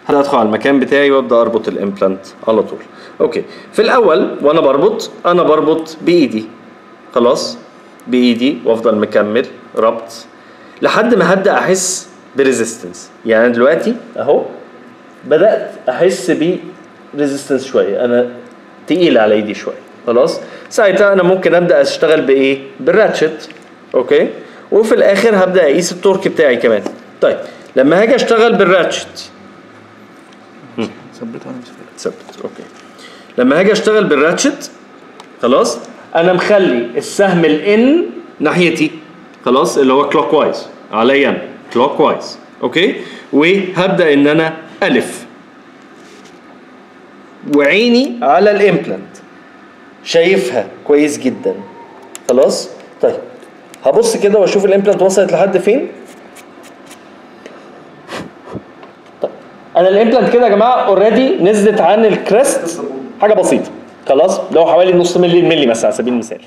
هدخل على المكان بتاعي وابدا اربط الامبلانت على طول. اوكي، في الاول وانا بربط بايدي، خلاص بايدي، وافضل مكمل ربط لحد ما هبدا احس بريزيستنس. يعني دلوقتي اهو بدات احس بريزيستنس شويه، انا تقيل على ايدي شويه، خلاص ساعتها انا ممكن ابدا اشتغل بايه؟ بالراتشت. اوكي، وفي الاخر هبدا اقيس التورك بتاعي كمان. طيب لما هاجي اشتغل بالراتشت ثبت. اوكي، لما هاجي اشتغل بالراتشت خلاص انا مخلي السهم الان ناحيتي، خلاص اللي هو كلوك وايز عليا انا، كلوك وايز. اوكي، وهبدا ان انا الف وعيني على الامبلانت شايفها كويس جدا، خلاص. طيب هبص كده واشوف الامبلانت وصلت لحد فين. طيب انا الامبلانت كده يا جماعه اوريدي نزلت عن الكريست حاجه بسيطه، خلاص لو حوالي نص ملي مثلا على سبيل المثال.